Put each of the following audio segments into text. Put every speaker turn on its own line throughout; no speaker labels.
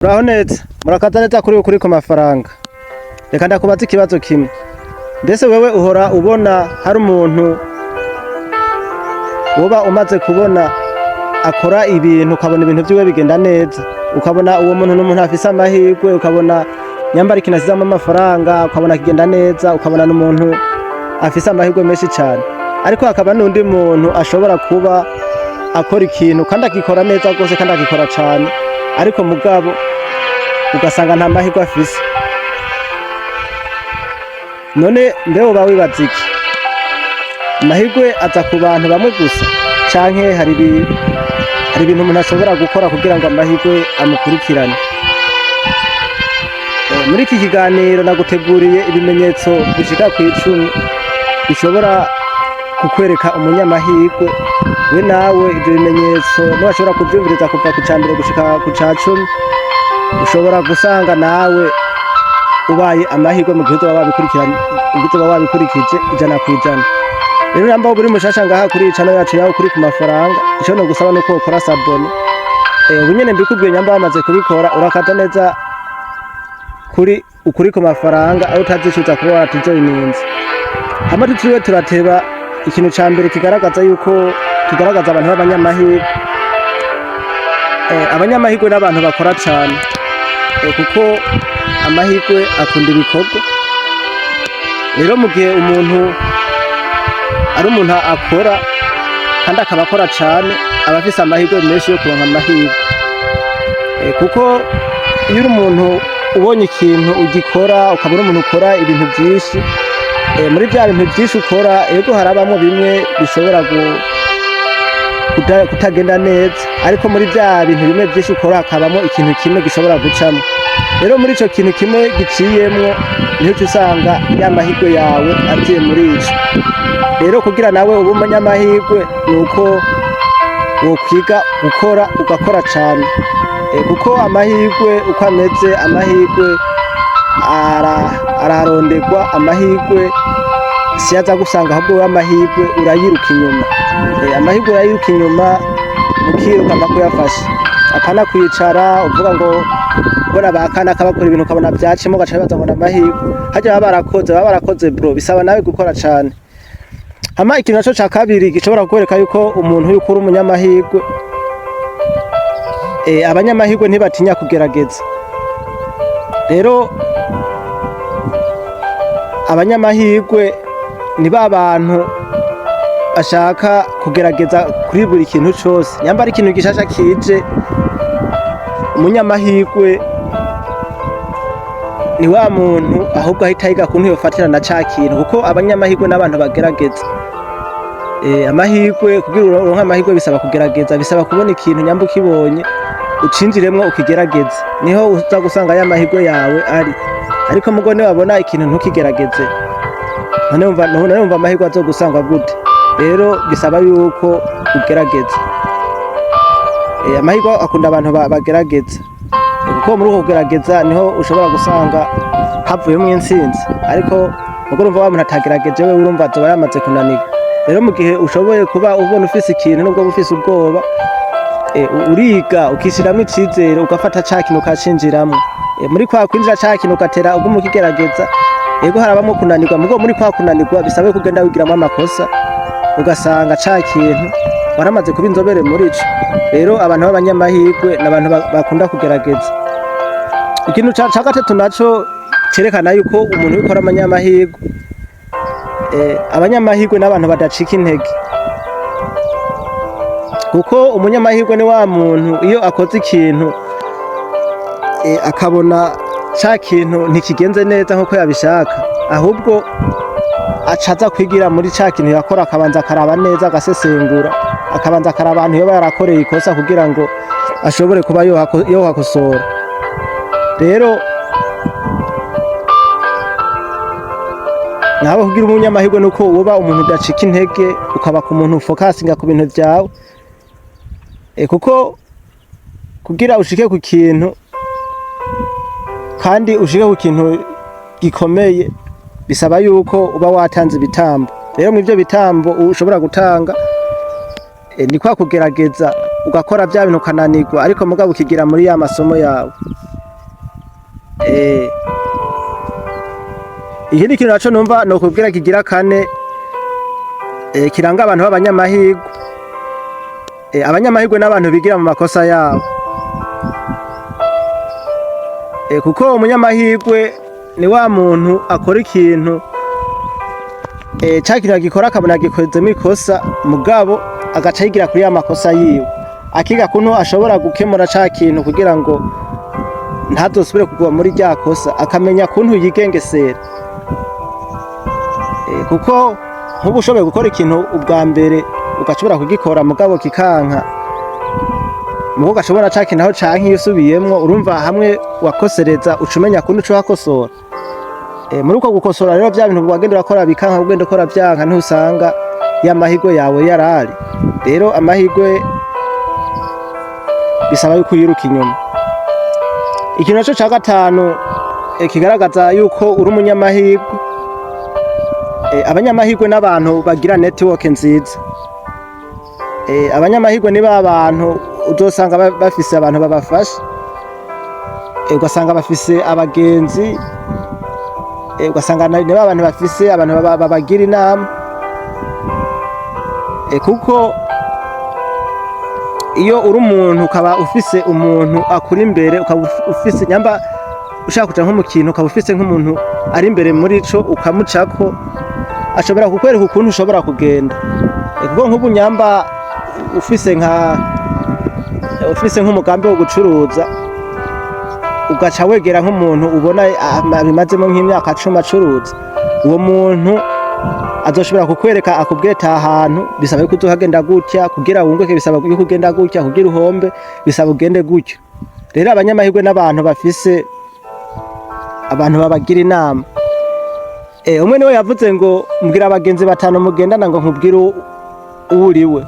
Muraho neza, murakaza neza kuri ku mafaranga. Reka ndakubaza ikibazo kimwe. Mbese wewe uhora ubona hari umuntu woba umaze kubona akora ibintu ukabona ibintu vyiwe bigenda neza, ukabona uwo muntu n'umuntu afise amahirwe, ukabona nyambara ikintu asizamwo amafaranga, ukabona kigenda neza, ukabona n'umuntu afise amahirwe menshi cane. Ariko hakaba n'undi muntu ashobora kuba akora ikintu kandi agikora neza gose kandi agikora cane, ariko mugabo ugasanga nta mahirwe afise. None mbe woba wibaza iki? Amahirwe aza ku bantu bamwe gusa canke hari ibintu umuntu ashobora gukora kugira ngo amahirwe amukurikirane? Muri iki kiganiro naguteguriye ibimenyetso bishika kw'icumi bishobora kukwereka umunyamahirwe. We nawe ivyo bimenyetso niwashobora kuvyumviriza kuva ku cambere gushika ku ca cumi, ushobora gusanga nawe ubaye amahirwe mu gihe uzoba wabikurikije ijana kw'ijana. Rero namba uri mushasha ngaha kuri iyi channel yacu yaho kuri ku mafaranga, ico no gusaba nuko ukora sabone. Ubu nyene mbikubwiye nyamba wamaze kubikora urakata neza kuri ukuri ku mafaranga aho utazicuza kuba watujoyininze. Hama tutiriwe turateba, ikintu ca mbere kigaragaza abantu b'abanyamahirwe. Abanyamahirwe n'abantu bakora cane, kuko amahirwe akunda ibikorwa. Rero mu gihe umuntu ari umuntu akora kandi akaba akora cane, aba afise amahirwe menshi yo kuronka amahirwe. Kuko iyo uri umuntu ubonye ikintu ugikora, ukabona umuntu ukora ibintu vyinshi, muri vya bintu vyinshi ukora ego harabamwo bimwe bishobora kutagenda neza, ariko muri vya bintu bimwe vyinshi ukora hakabamo ikintu kimwe gishobora gucamwo. Rero muri ico kintu kimwe giciyemwo niho usanga ya mahirwe yawe agiye muri ico. Rero kugira nawe ube umunyamahirwe nuko wokwiga gukora, ugakora cane. Kuko amahirwe uko ameze, amahirwe ararondegwa, amahirwe siyaza gusanga, ahubwo wewe amahirwe urayiruka inyuma. Amahirwe urayiruka inyuma mukiruka mpaka uyafashe. Apana kwicara uvuga ngo bona bakana kabakora ibintu ukabona vyacemo ugaca wibaza ngo amahirwe. Harya baba barakoze bro, bisaba nawe gukora cane. Hama ikintu naco ca kabiri gishobora kukwereka yuko umuntu yuko uri umunyamahirwe, abanyamahirwe ntibatinya kugerageza. Rero abanyamahirwe ni ba bantu bashaka kugerageza kuri buri kintu cose. Nyamba ari ikintu gishasha kije, umunyamahirwe ni wa muntu ahubwo ahita yiga kuntu yofatira na ca kintu, kuko abanyamahirwe n'abantu bagerageza. Amahirwe kugira uronke amahirwe bisaba kugerageza, bisaba kubona ikintu nyamba ukibonye ucinjiremwo ukigerageze, niho uza gusanga ya mahirwe yawe ari. Ariko mugo ne wabona ikintu ntukigerageze, none umva amahirwe azogusanga gute? Rero bisaba yuko ugerageza. Amahirwe akunda abantu bagerageza, kuko muri uko kugerageza niho ushobora gusanga havuyemo intsinzi. Ariko mugo urumva wa muntu atagerageje, wewe urumva azoba yamaze kunanirwa. Rero mu gihe ushoboye kuba ubona ufise ikintu nubwo ufise ubwoba, uriga ukishiramo icizere, ugafata ca kintu ukacinjiramwo. Muri kwa kwinjira ca kintu ugatera uguma ukigerageza, ego harabamwo kunanirwa, mugo muri kwa kunanirwa bisabe kugenda wigiramo amakosa, ugasanga ca kintu waramaze kuba inzobere muri ico. Rero abantu b'abanyamahirwe n'abantu bakunda kugerageza. Ikintu ca gatatu naco cerekana yuko umuntu wikora amanyamahirwe, abanyamahirwe n'abantu badacika intege. Kuko umunyamahirwe ni wa muntu iyo akoze ikintu akabona ca kintu ntikigenze neza nkuko yabishaka, ahubwo acaza kwigira muri ca kintu yakora, akabanza akaraba neza, agasesengura, akabanza akaraba abantu yoba yarakoreye ikosa kugira ngo ashobore kuba yohakosora. Rero nawe kugira umunyamahirwe nuko uba umuntu udacika intege, ukaba ku muntu focusinga ku bintu vyawe. Kuko kugira ushike ku kintu kandi ushike ku kintu gikomeye bisaba yuko uba watanze ibitambo. Rero mw'ivyo bitambo ushobora gutanga ni kwa kugerageza ugakora vya bintu ukananirwa, ariko mugabo ukigira muri ya masomo yawe. ikindi kintu naco numva no kubwira kigira kane kiranga abantu b'abanyamahirwe. Abanyamahirwe n'abantu bigira mu makosa yabo. Kuko umunyamahirwe ni wa muntu akora ikintu cyakintu agikora akabona gikozemo ikosa mugabo agaca yigira kuri ya makosa yiwe, akiga kuntu ashobora gukemura ca kintu kugira ngo ntazosubire kugwa muri rya kosa, akamenya kuntu yigengesera. Kuko nk'ubu ushoboye gukora ikintu ubwa mbere ugashobora kugikora mugabo kikanka, mugo gashobora ca kintu aho canke iyo usubiyemwo urumva hamwe wakosereza ucumenya kuntu uco wakosora. Muri uko gukosora rero bya bintu wagenda urakora bikanka ugenda ukora byanka ntusanga y'amahirwe yawe yarari. Rero amahirwe bisaba yuko yiruka inyuma. Ikintu naco ca gatanu kigaragaza yuko uri umunyamahirwe, abanyamahirwe n'abantu bagira network nziza. Abanyamahirwe ni abantu uzosanga bafise abantu babafasha, ugasanga bafise abagenzi, ugasanga ni abantu bafise abantu babagira inama. Kuko iyo uri umuntu ukaba ufise umuntu akuri imbere, ukaba ufise nyamba ushaka kuja nko mu kintu ukaba ufise nk'umuntu ari imbere muri ico ukamucako, ashobora kukwereka ukuntu ushobora kugenda. Kuko nk'ubu nyamba ufise nk'umugambi wo gucuruza ugaca wegera nk'umuntu ubona bimazemo nk'imyaka 10 acuruza, uwo muntu azoshobora kukwereka akubweta ahantu bisaba yuko uzohagenda gutya, kugira wunguke bisaba yuko ugenda gutya, kugira uhombe bisaba ugende gutyo. Rero abanyamahirwe n'abantu bafise abantu babagira inama. Umwe niwe yavuze ngo mbwira abagenzi 5 mugendana ngo nkubwire uwuriwe.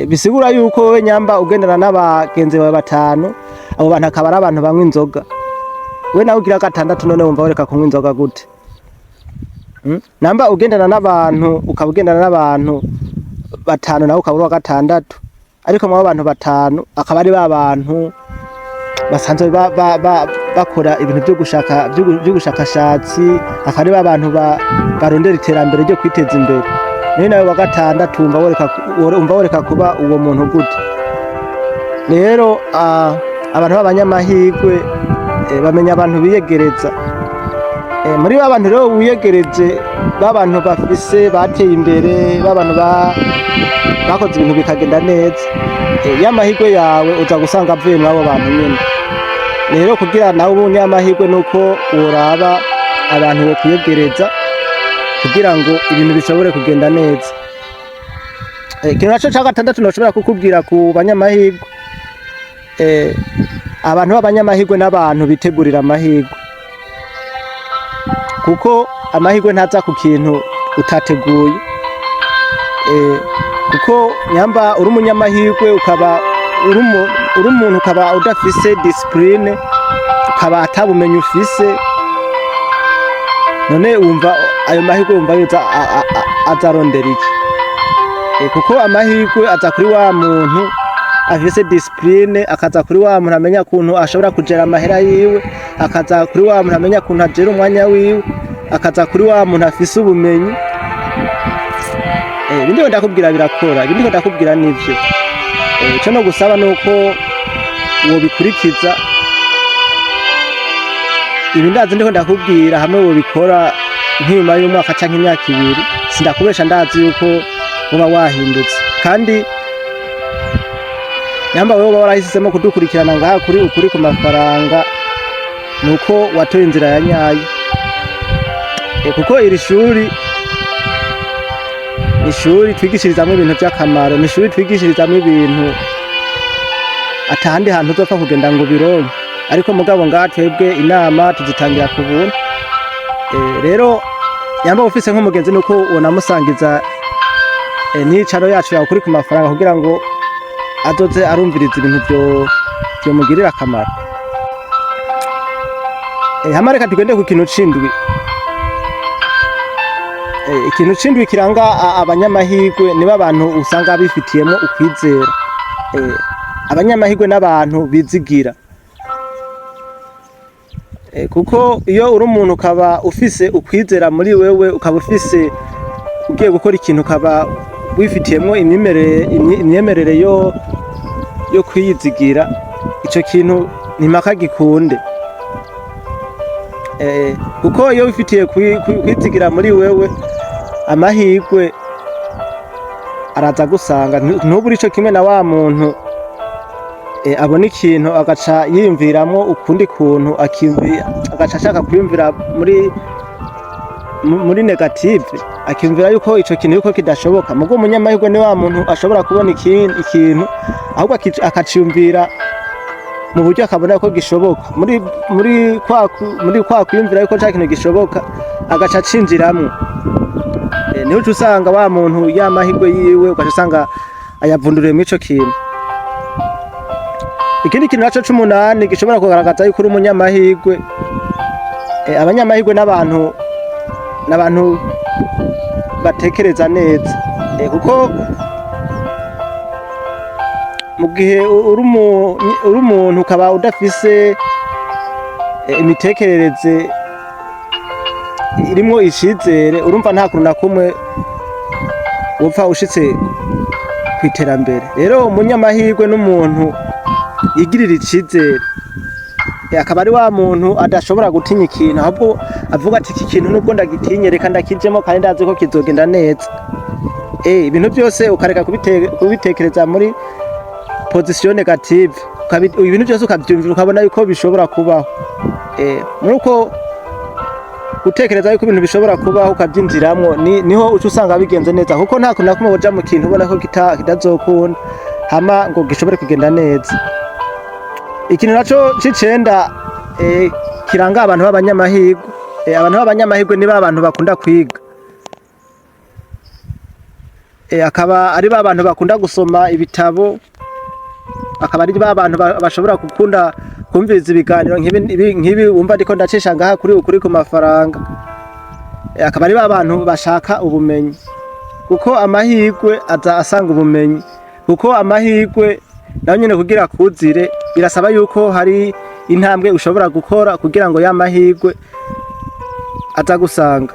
Bisigura yuko wowe nyamba ugendana n'abagenzi bawe 5, abo bantu akaba ari abantu banywa inzoga, we nawe ugira 6 none wumva wereka kunywa inzoga gute? Namba ugendana n'abantu ukaba ugendana n'abantu 5 nawe ukaba uri wa 6, ariko mu abantu 5 akaba ari ba bantu basanzwe bakora ibintu byo gushakashatsi, akaba ari ba bantu barondera iterambere ryo kwiteza imbere. Niyo nawe wa 6 umva wereka kuba uwo muntu gute? Rero abantu b'abanyamahirwe bamenya abantu biyegereza. Muri abantu rero wiyegereje, babantu bafise bateye imbere, babantu bakoze ibintu bikagenda neza, y'amahirwe yawe uza gusanga avuye muri abo bantu nyene. Rero kugira nawe umunyamahirwe nuko uraba abantu bo kwiyegereza kugira ngo ibintu bishobore kugenda neza. Ikintu naco ca 6 noshobora kukubwira ku banyamahirwe, abantu b'abanyamahirwe n'abantu bitegurira amahirwe. Kuko amahirwe ntaza ku kintu utateguye. Kuko nyamba uri umunyamahirwe ukaba uri umuntu ukaba udafise discipline, ukaba atabumenye ufise, none wumva ayo mahirwe wumva yuza azarondera iki? Kuko amahirwe aza kuri wa muntu afise discipline, akaza kuri wa muntu amenya kuntu ashobora kugera amahera yiwe, akaza kuri wa muntu amenya kuntu agera umwanya wiwe, akaza kuri wa muntu afise ubumenyi. Ibindi ndakubwira birakora, ibindi ndakubwira nivyo. Ico no gusaba nuko wo bikurikiza. Ibi ndazi ndiko ndakubwira hamwe wo bikora nk'nyuma y'umwaka canke imyaka 2, sindakubesha ndazi yuko uba wahindutse. Kandi nyamba wewe warahisemo kudukurikirana ngaha kuri ukuri ku mafaranga, nuko watoye inzira ya nyayo. Kuko iri shuri ishuri twigishirizamwe ibintu by'akamaro, ni ishuri twigishirizamwe ibintu atahandi hantu uzopfa kugenda ngo bironke. Ariko mugabo ngaha twebwe inama tuzitangira ku buntu. Rero nyamba ufise nk'umugenzi nuko unamusangiza n'icaro yacu yawe kuri ku mafaranga kugira ngo azoze arumviriza ibintu byo mugirira akamaro. Hamareka tugende ku kintu cindwi. Ikintu cindwi kiranga abanyamahirwe niba abantu usanga bifitiyemo ukwizera. Abanyamahirwe n'abantu bizigira. kuko iyo uri umuntu ukaba ufise ukwizera muri wewe, ukaba ufise ugiye gukora ikintu ukaba wifitiyemo imyemerere yo kwiyizigira, ico kintu ni mpaka gikunde. Kuko iyo wifitiye kwizigira muri wewe, amahirwe araza gusanga. Ntubure ico kimwe na wa muntu abona ikintu agaca yiyumviramwo ukundi kuntu, agaca ashaka kwiyumvira muri negative, akiyumvira yuko ico kintu yuko kidashoboka. Mugo umunyamahirwe ni wa muntu ashobora kubona ikintu ahubwo akaciyumvira mu buryo akabona ko gishoboka, muri kwa kwiyumvira yuko ca kintu gishoboka, agaca acinjiramwo. Niho uca usanga wa muntu y'amahirwe yiwe ugaca usanga ayavunduriye muri ico kintu. Ikindi kintu naco c'umunani gishobora kugaragaza yuko uri umunyamahirwe, abanyamahirwe n'abantu batekereza neza, kuko mu gihe uri umuntu ukaba udafise imitekerereze irimwo icizere, urumva nta kuntu na kumwe wopfa ushitse kw'iterambere. Rero umunyamahirwe n'umuntu yigirira icizere, akaba ari wa muntu adashobora gutinya ikintu, ahubwo avuga ati iki kintu nubwo ndagitinye reka ndakijemo kandi ndazi ko kizogenda neza. Ibintu byose ukareka kubitekereza muri position negative, ibintu byose ukabyumvira ukabona yuko bishobora kubaho. Muri uko gutekereza yuko ibintu bishobora kubaho ukabyinjiramwo, niho uca usanga bigenze neza, kuko nta kuntu na kumwe woja mu kintu ubona ko kitazokunda hama ngo gishobore kugenda neza. Ikintu naco c'icenda kiranga abantu b'abanyamahirwe, abantu b'abanyamahirwe ni ba bantu bakunda kwiga, akaba ari ba bantu bakunda gusoma ibitabo, akaba ari ba bantu bashobora gukunda kumviriza ibiganiro nk'ibi wumva ndiko ndacisha ngaha kuri ku mafaranga, akaba ari ba bantu bashaka ubumenyi, kuko amahirwe aza asanga ubumenyi, kuko amahirwe nayo nyene kugira kuzire birasaba yuko hari intambwe ushobora gukora kugira ngo y'amahirwe aza gusanga.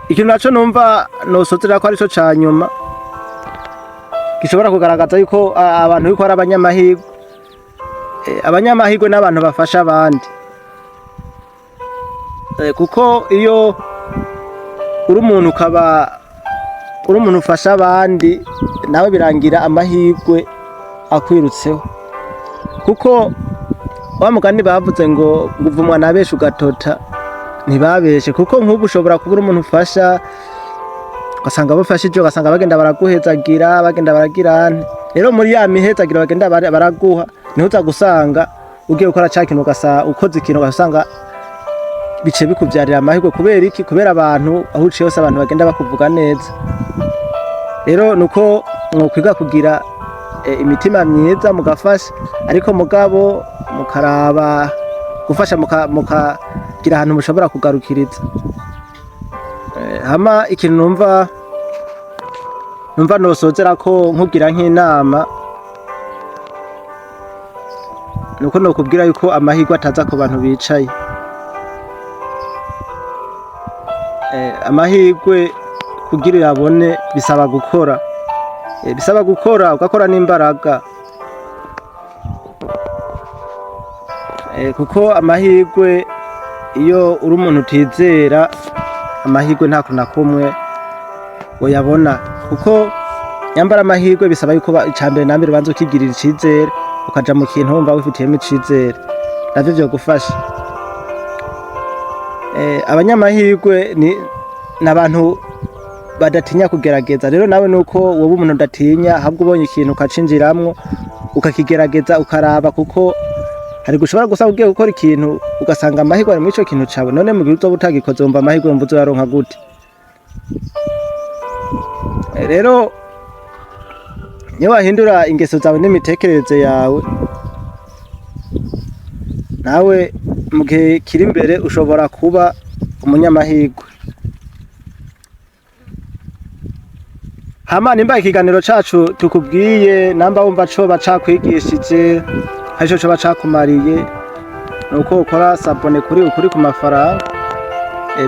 Ikintu naco numva nosozera ko arico ca nyuma gishobora kugaragaza yuko abantu yuko ari abanyamahirwe, abanyamahirwe n'abantu bafasha abandi, kuko iyo uri umuntu ufasha abandi, nawe birangira amahirwe akwirutseho, kuko wa mugani bavuze ngo uvumwa na benshi ugatota, ntibabeshe. Kuko nk'ubu ushobora kubura umuntu ufasha, ugasanga bafashije, ugasanga bagenda baraguhezagira, bagenda baragirana. Rero muri ya mihezagiro bagenda baraguha, niho uza gusanga ugiye gukora ca kintu ukoze ikintu ugasanga bice bikuvyarira amahirwe. Kubera iki? Kubera abantu aho uciye hose abantu bagenda bakuvuga neza. Rero nuko mwokwiga kugira imitima myiza mugafasha, ariko mugabo mukaraba gufasha mukagira ahantu mushobora kugarukiriza. Hama ikintu numva nosozera ko nkugira nk'inama, nuko nokubwira yuko amahirwe ataza ku bantu bicaye. Amahirwe kugira uyabone bisaba gukora, ugakora n'imbaraga, kuko amahirwe iyo uri umuntu utizera, amahirwe nta kuntu na kumwe woyabona, kuko nyambara amahirwe bisaba yuko icambere na mbere ubanza ukigirira icizere, ukaja mu kintu wumva wifitiyemo icizere, navyo vyogufasha. Abanyamahirwe ni abantu badatinya kugerageza. Rero nawe nuko wowe umuntu udatinya, ahubwo ubonye ikintu ukacinjiramwo ukakigerageza ukaraba, kuko hari gushobora gusaba ugiye gukora ikintu ugasanga amahirwe ari muri ico kintu cawe, none mu gihe uzoba utagikoze wumva amahirwe wumva uzoyaronka gute? Rero niyo wahindura ingeso zawe n'imitekerereze yawe, nawe mu gihe kiri imbere ushobora kuba umunyamahirwe. Hama nimba ikiganiro cacu tukubwiye, namba wumva coba cakwigishije, arico coba cakumariye, nuko ukora sabone kuri ukuri ku mafaranga,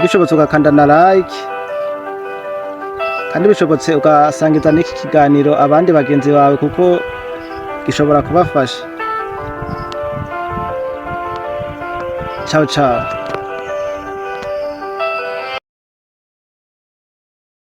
bishobotse ugakanda na like, kandi bishobotse ugasangiza n'iki kiganiro abandi bagenzi bawe kuko gishobora kubafasha. Ciao ciao.